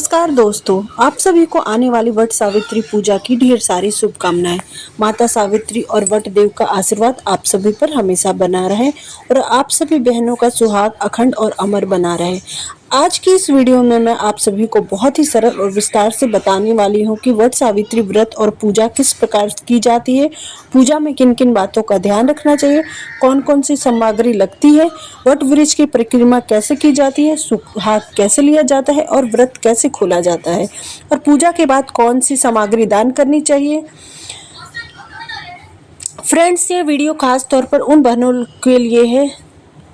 नमस्कार दोस्तों, आप सभी को आने वाली वट सावित्री पूजा की ढेर सारी शुभकामनाएं। माता सावित्री और वट देव का आशीर्वाद आप सभी पर हमेशा बना रहे और आप सभी बहनों का सुहाग अखंड और अमर बना रहे। आज की इस वीडियो में मैं आप सभी को बहुत ही सरल और विस्तार से बताने वाली हूँ कि वट सावित्री व्रत और पूजा किस प्रकार की जाती है, पूजा में किन किन बातों का ध्यान रखना चाहिए, कौन कौन सी सामग्री लगती है, वट वृक्ष की परिक्रमा कैसे की जाती है, सुहाग कैसे लिया जाता है और व्रत कैसे खोला जाता है और पूजा के बाद कौन सी सामग्री दान करनी चाहिए। फ्रेंड्स, ये वीडियो खास तौर पर उन बहनों के लिए है,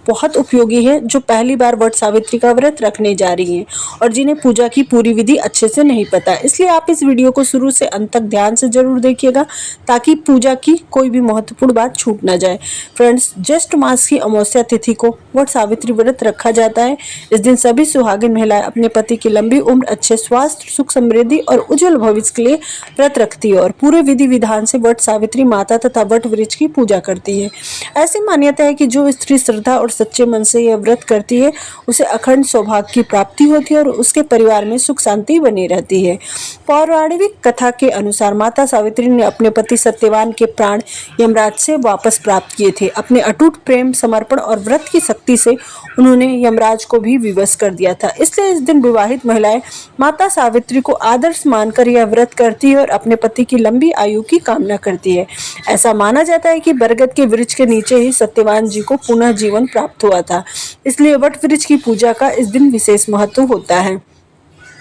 बहुत उपयोगी है जो पहली बार वट सावित्री का व्रत रखने जा रही हैं और जिन्हें पूजा की पूरी विधि अच्छे से नहीं पता। इसलिए आप इस वीडियो को शुरू से अंत तक ध्यान से जरूर देखिएगा ताकि पूजा की कोई भी महत्वपूर्ण बात छूट ना जाए। फ्रेंड्स, ज्येष्ठ मास की अमावस्या तिथि को वट सावित्री व्रत रखा जाता है। इस दिन सभी सुहागिन महिलाएं अपने पति की लंबी उम्र, अच्छे स्वास्थ्य, सुख समृद्धि और उज्जवल भविष्य के लिए व्रत रखती है और पूरे विधि विधान से वट सावित्री माता तथा वट वृक्ष की पूजा करती है। ऐसी मान्यता है कि जो स्त्री श्रद्धा और सच्चे मन से यह व्रत करती है उसे अखंड सौभाग्य की प्राप्ति होती है और उसके परिवार में सुख शांति बनी रहती है। पौराणिक कथा के अनुसार माता सावित्री ने अपने पति सत्यवान के प्राण यमराज से वापस प्राप्त किए थे। अपने अटूट प्रेम, समर्पण और व्रत की शक्ति से उन्होंने यमराज को भी विवश कर दिया था। इसलिए इस दिन विवाहित महिलाएं माता सावित्री को आदर्श मानकर यह व्रत करती है और अपने पति की लंबी आयु की कामना करती है। ऐसा माना जाता है कि बरगद के वृक्ष के नीचे ही सत्यवान जी को पुनः जीवन प्राप्त हुआ था, इसलिए वट वृक्ष की पूजा का इस दिन विशेष महत्व होता है।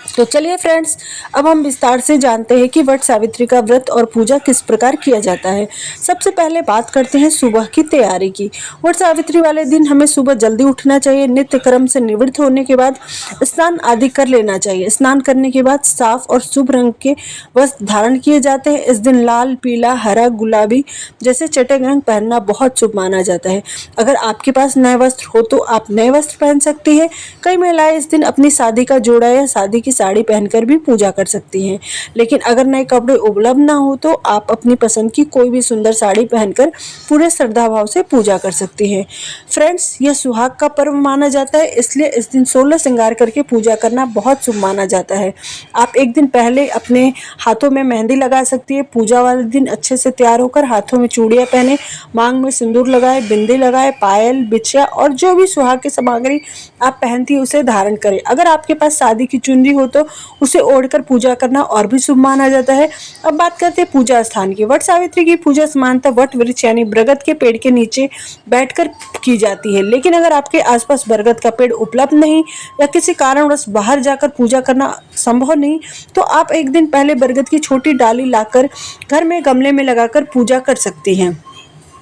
तो चलिए फ्रेंड्स, अब हम विस्तार से जानते हैं कि वट सावित्री का व्रत और पूजा किस प्रकार किया जाता है। सबसे पहले बात करते हैं सुबह की तैयारी की। वट सावित्री वाले दिन हमें सुबह जल्दी उठना चाहिए। नित्य कर्म से निवृत्त होने के बाद स्नान आदि कर लेना चाहिए। स्नान करने के बाद साफ और शुभ रंग के वस्त्र धारण किए जाते हैं। इस दिन लाल, पीला, हरा, गुलाबी जैसे चटक रंग पहनना बहुत शुभ माना जाता है। अगर आपके पास नए वस्त्र हो तो आप नए वस्त्र पहन सकती हैं। कई महिलाएं इस दिन अपनी शादी का जोड़ा या शादी की साड़ी पहनकर भी पूजा कर सकती हैं, लेकिन अगर नए कपड़े उपलब्ध ना हो तो आप अपनी पसंद की कोई भी सुंदर साड़ी पहनकर पूरे श्रद्धा भाव से पूजा कर सकती हैं। फ्रेंड्स, यह सुहाग का पर्व माना जाता है, इसलिए इस दिन 16 श्रृंगार करके पूजा करना बहुत शुभ माना जाता है। आप एक दिन पहले अपने हाथों में मेहंदी लगा सकती है। पूजा वाले दिन अच्छे से तैयार होकर हाथों में चूड़ियां पहने, मांग में सिंदूर लगाए, बिंदी लगाए, पायल, बिछिया और जो भी सुहाग की सामग्री आप पहनती है उसे धारण करें। अगर आपके पास शादी की चुनरी हो तो उसे ओढ़कर पूजा करना और भी शुभ माना जाता है। अब बात करते हैं पूजा स्थान की। वट सावित्री की पूजा सामान्यतः वट वृक्ष यानी बरगद के पेड़ के नीचे बैठकर की जाती है, लेकिन अगर आपके आसपास बरगद का पेड़ उपलब्ध नहीं या किसी कारणवश बाहर जाकर पूजा करना संभव नहीं तो आप एक दिन पहले बरगद की छोटी डाली लाकर घर में गमले में लगाकर पूजा कर सकती हैं।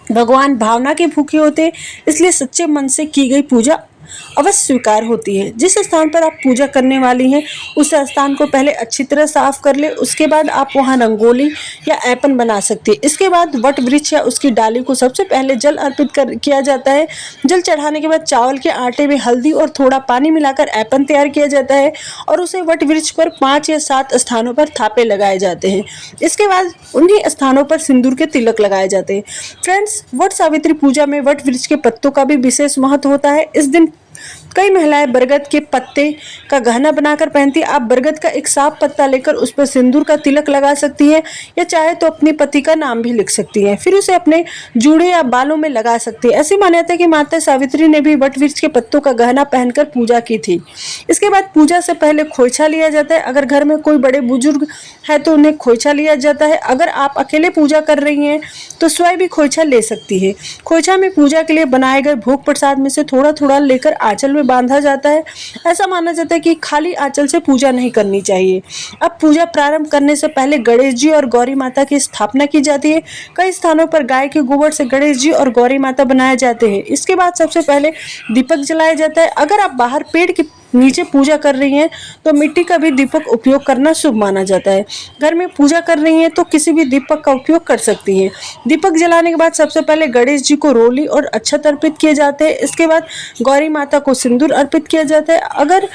भगवान भावना के भूखे होते हैं, इसलिए सच्चे मन से की गई पूजा अवश्य स्वीकार होती है। जिस स्थान पर आप पूजा करने वाली हैं उस स्थान को पहले अच्छी तरह साफ कर ले। उसके बाद आप वहां रंगोली या ऐपन बना सकती है। इसके बाद वट वृक्ष या उसकी डाली को सबसे पहले जल अर्पित किया जाता है। जल चढ़ाने के बाद चावल के आटे में हल्दी और थोड़ा पानी मिलाकर ऐपन तैयार किया जाता है और उसे वट वृक्ष पर 5 या 7 स्थानों पर थापे लगाए जाते हैं। इसके बाद उन्हीं स्थानों पर सिंदूर के तिलक लगाए जाते हैं। फ्रेंड्स, वट सावित्री पूजा में वट वृक्ष के पत्तों का भी विशेष महत्व होता है। इस दिन कई महिलाएं बरगद के पत्ते का गहना बनाकर पहनती है। आप बरगद का एक साफ पत्ता लेकर उस पर सिंदूर का तिलक लगा सकती हैं या चाहे तो अपने पति का नाम भी लिख सकती हैं, फिर उसे अपने जूड़े या बालों में लगा सकती है। ऐसी मान्यता है कि माता सावित्री ने भी वट वृक्ष के पत्तों का गहना पहनकर पूजा की थी। इसके बाद पूजा से पहले खोइछा लिया जाता है। अगर घर में कोई बड़े बुजुर्ग है तो उन्हें खोइछा लिया जाता है। अगर आप अकेले पूजा कर रही हैं तो स्वयं भी खोइछा ले सकती है। खोइछा में पूजा के लिए बनाए गए भोग प्रसाद में से थोड़ा थोड़ा लेकर आंचल में बांधा जाता है। ऐसा माना जाता है कि खाली आंचल से पूजा नहीं करनी चाहिए। अब पूजा प्रारंभ करने से पहले गणेश जी और गौरी माता की स्थापना की जाती है। कई स्थानों पर गाय के गोबर से गणेश जी और गौरी माता बनाए जाते हैं। इसके बाद सबसे पहले दीपक जलाया जाता है। अगर आप बाहर पेड़ के नीचे पूजा कर रही हैं तो मिट्टी का भी दीपक उपयोग करना शुभ माना जाता है। घर में पूजा कर रही हैं तो किसी भी दीपक का उपयोग कर सकती हैं। दीपक जलाने के बाद सबसे पहले गणेश जी को रोली और अक्षत अर्पित किए जाते हैं। इसके बाद गौरी माता को सिंदूर अर्पित किया जाता है। अगर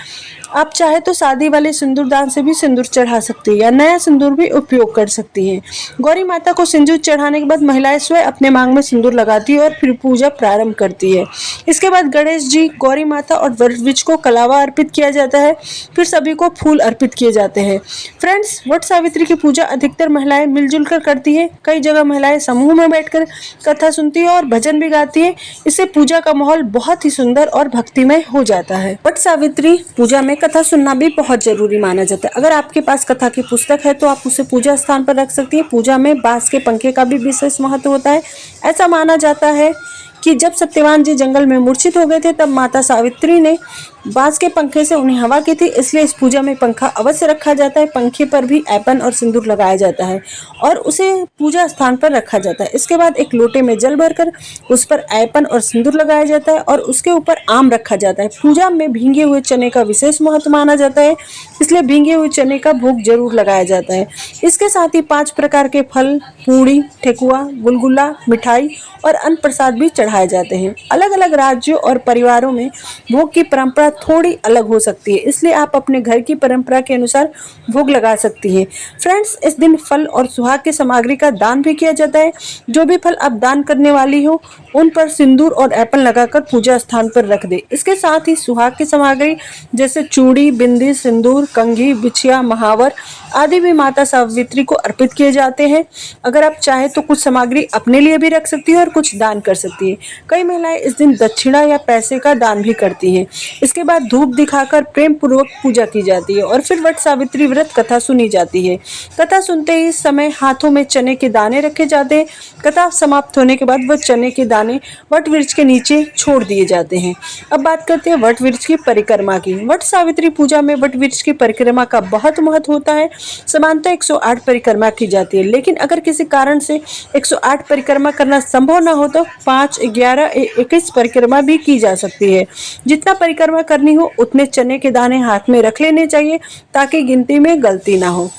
आप चाहे तो शादी वाले सिंदूर दान से भी सिंदूर चढ़ा सकती है या नया सिंदूर भी उपयोग कर सकती हैं। गौरी माता को सिंदूर चढ़ाने के बाद महिलाएं स्वयं अपने मांग में सिंदूर लगाती है और फिर पूजा प्रारंभ करती है। इसके बाद गणेश जी, गौरी माता और वट वृक्ष को कलावा अर्पित किया जाता है। फिर सभी को फूल अर्पित किए जाते हैं। फ्रेंड्स, वट सावित्री की पूजा अधिकतर महिलाएं मिलजुल कर करती है। कई जगह महिलाएं समूह में बैठकर कथा सुनती है और भजन भी गाती है। इससे पूजा का माहौल बहुत ही सुंदर और भक्तिमय हो जाता है। वट सावित्री पूजा में कथा सुनना भी बहुत जरूरी माना जाता है। अगर आपके पास कथा की पुस्तक है तो आप उसे पूजा स्थान पर रख सकती हैं। पूजा में बांस के पंखे का भी विशेष महत्व होता है। ऐसा माना जाता है कि जब सत्यवान जी जंगल में मूर्छित हो गए थे तब माता सावित्री ने बांस के पंखे से उन्हें हवा की थी, इसलिए इस पूजा में पंखा अवश्य रखा जाता है। पंखे पर भी ऐपन और सिंदूर लगाया जाता है और उसे पूजा स्थान पर रखा जाता है। इसके बाद एक लोटे में जल भरकर उस पर ऐपन और सिंदूर लगाया जाता है और उसके ऊपर आम रखा जाता है। पूजा में भींगे हुए चने का विशेष महत्व माना जाता है, इसलिए भींगे हुए चने का भोग जरूर लगाया जाता है। इसके साथ ही 5 प्रकार के फल, पूड़ी, ठेकुआ, गुलगुला, मिठाई और अन्न प्रसाद भी चढ़ाए जाते हैं। अलग अलग राज्यों और परिवारों में भोग की परंपरा थोड़ी अलग हो सकती है, इसलिए आप अपने घर की परंपरा के अनुसार भोग लगा सकती हैं। फ्रेंड्स, इस दिन फल और सुहाग की सामग्री का दान भी किया जाता है। जो भी फल आप दान करने वाली हो उन पर सिंदूर और एप्पल लगाकर पूजा स्थान पर रख दे। इसके साथ ही सुहाग की सामग्री जैसे चूड़ी, बिंदी, सिंदूर, कंघी, बिछिया, महावर आदि भी माता सावित्री को अर्पित किए जाते हैं। अगर आप चाहे तो कुछ सामग्री अपने लिए भी रख सकती है और कुछ दान कर सकती है। कई महिलाएं इस दिन दक्षिणा या पैसे का दान भी करती हैं। इसके बाद धूप दिखाकर प्रेम पूर्वक पूजा की जाती है और फिर वट सावित्री व्रत कथा सुनी जाती है। कथा सुनते ही समय हाथों में चने के दाने रखे जाते हैं। कथा समाप्त होने के बाद वह चने के दाने वट वृक्ष के नीचे छोड़ दिए जाते हैं। अब बात करते हैं वट वृक्ष की परिक्रमा की। वट सावित्री पूजा में वट वृक्ष की परिक्रमा का बहुत महत्व होता है। सामान्यतः 108 परिक्रमा की जाती है, लेकिन अगर किसी कारण से 108 परिक्रमा करना संभव न हो तो 5, 11, 21 परिक्रमा भी की जा सकती है। जितना परिक्रमा करनी हो उतने चने के दाने हाथ में रख लेने चाहिए ताकि गिनती में गलती ना हो।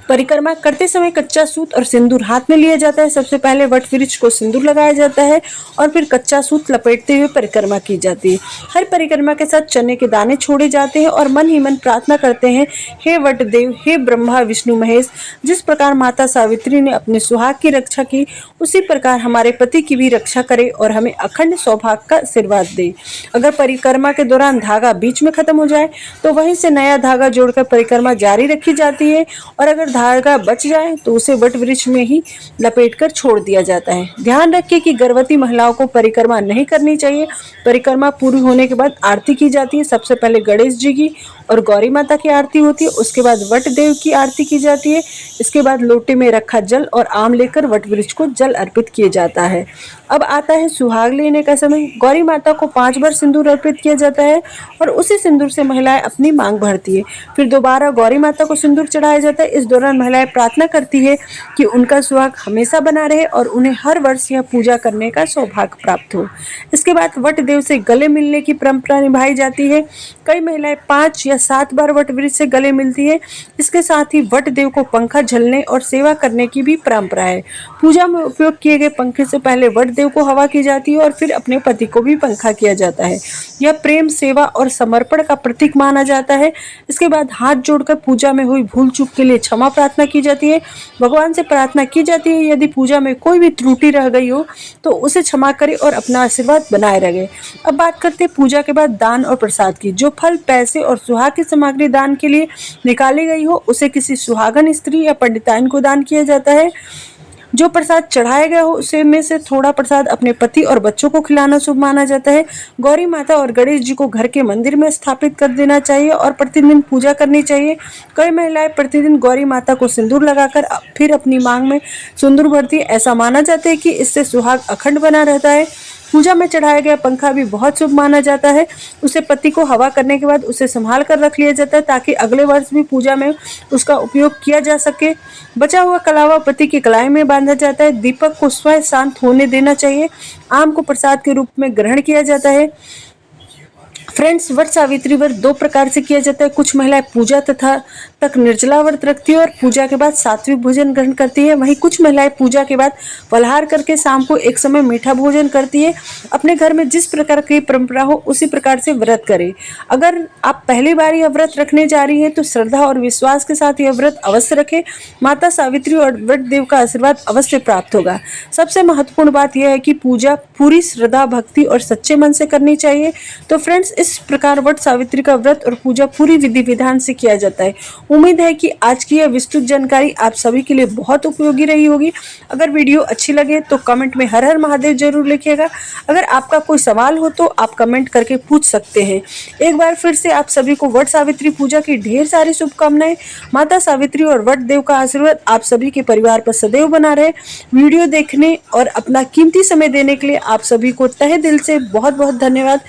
परिक्रमा करते समय कच्चा सूत और सिंदूर हाथ में लिया जाता है। सबसे पहले वट वृक्ष को सिंदूर लगाया जाता है और फिर कच्चा सूत लपेटते हुए परिक्रमा की जाती है। हर परिक्रमा के साथ चने के दाने छोड़े जाते हैं और मन ही मन प्रार्थना करते हैं, हे वट देव, हे ब्रह्मा विष्णु महेश, जिस प्रकार माता सावित्री ने अपने सुहाग की रक्षा की उसी प्रकार हमारे पति की भी रक्षा करे और हमें अखंड सौभाग्य का आशीर्वाद दे। अगर परिक्रमा के दौरान धागा बीच में खत्म हो जाए तो वहीं से नया धागा जोड़कर परिक्रमा जारी रखी जाती है और अगर धागा बच जाए तो उसे वट वृक्ष में ही लपेटकर छोड़ दिया जाता है। ध्यान रखिए कि गर्भवती महिलाओं को परिक्रमा नहीं करनी चाहिए। परिक्रमा पूरी होने के बाद आरती की जाती है। सबसे पहले गणेश जी की और गौरी माता की आरती होती है, उसके बाद वट देव की आरती की जाती है। इसके बाद लोटे में रखा जल और आम लेकर वट वृक्ष को जल अर्पित किया जाता है। अब आता है सुहाग लेने का समय। गौरी माता को 5 बार सिंदूर अर्पित किया जाता है और उसी सिंदूर से महिलाएं अपनी मांग भरती है। फिर दोबारा गौरी माता को सिंदूर चढ़ाया जाता है। इस दौरान महिलाएं प्रार्थना करती है कि उनका सुहाग हमेशा बना रहे और उन्हें हर वर्ष यह पूजा करने का सौभाग्य प्राप्त हो। इसके बाद वट देव से गले मिलने की परंपरा निभाई जाती है। कई महिलाएं 5 या 7 बार वट वृक्ष से गले मिलती है। इसके साथ ही वट देव को पंखा झलने और सेवा करने की भी परंपरा है। पूजा में उपयोग किए गए पंखे से पहले वट देव को हवा की जाती है और फिर अपने पति को भी पंखा किया जाता है। यह प्रेम, सेवा और समर्पण का प्रतीक माना जाता है। इसके बाद हाथ जोड़कर पूजा में हुई भूल चूक के लिए क्षमा प्रार्थना की जाती है। भगवान से प्रार्थना की जाती है यदि पूजा में कोई भी त्रुटि रह गई हो तो उसे क्षमा करे और अपना आशीर्वाद बनाए रखे। अब बात करते हैं पूजा के बाद दान और प्रसाद की। जो फल, पैसे और सुहाग की सामग्री दान के लिए निकाली गई हो उसे किसी सुहागन स्त्री या पंडिताइन को दान किया जाता है। जो प्रसाद चढ़ाया गया हो उसे में से थोड़ा प्रसाद अपने पति और बच्चों को खिलाना शुभ माना जाता है। गौरी माता और गणेश जी को घर के मंदिर में स्थापित कर देना चाहिए और प्रतिदिन पूजा करनी चाहिए। कई महिलाएं प्रतिदिन गौरी माता को सिंदूर लगाकर फिर अपनी मांग में सिंदूर भरती है। ऐसा माना जाता है कि इससे सुहाग अखंड बना रहता है। पूजा में चढ़ाया गया पंखा भी बहुत शुभ माना जाता है। उसे पति को हवा करने के बाद उसे संभाल कर रख लिया जाता है ताकि अगले वर्ष भी पूजा में उसका उपयोग किया जा सके। बचा हुआ कलावा पति की कलाई में बांधा जाता है। दीपक को स्वयं शांत होने देना चाहिए। आम को प्रसाद के रूप में ग्रहण किया जाता है। फ्रेंड्स, वट सावित्री व्रत 2 प्रकार से किया जाता है। कुछ महिलाएं पूजा तथा तक निर्जला व्रत रखती है और पूजा के बाद सात्विक भोजन ग्रहण करती है। वहीं कुछ महिलाएं पूजा के बाद फलाहार करके शाम को एक समय मीठा भोजन करती है। अपने घर में जिस प्रकार की परंपरा हो उसी प्रकार से व्रत करें। अगर आप पहली बार यह व्रत रखने जा रही हैं तो श्रद्धा और विश्वास के साथ यह व्रत अवश्य रखें। माता सावित्री और व्रत देव का आशीर्वाद अवश्य प्राप्त होगा। सबसे महत्वपूर्ण बात यह है कि पूजा पूरी श्रद्धा, भक्ति और सच्चे मन से करनी चाहिए। तो फ्रेंड्स, इस प्रकार वट सावित्री का व्रत और पूजा पूरी विधि विधान से किया जाता है। उम्मीद है कि आज की यह विस्तृत जानकारी आप सभी के लिए बहुत उपयोगी रही होगी। अगर वीडियो अच्छी लगे तो कमेंट में हर हर महादेव जरूर लिखिएगा। अगर आपका कोई सवाल हो तो आप कमेंट करके पूछ सकते हैं। एक बार फिर से आप सभी को वट सावित्री पूजा की ढेर सारी शुभकामनाएं। माता सावित्री और वट देव का आशीर्वाद आप सभी के परिवार पर सदैव बना रहे। वीडियो देखने और अपना कीमती समय देने के लिए आप सभी को तहे दिल से बहुत बहुत धन्यवाद।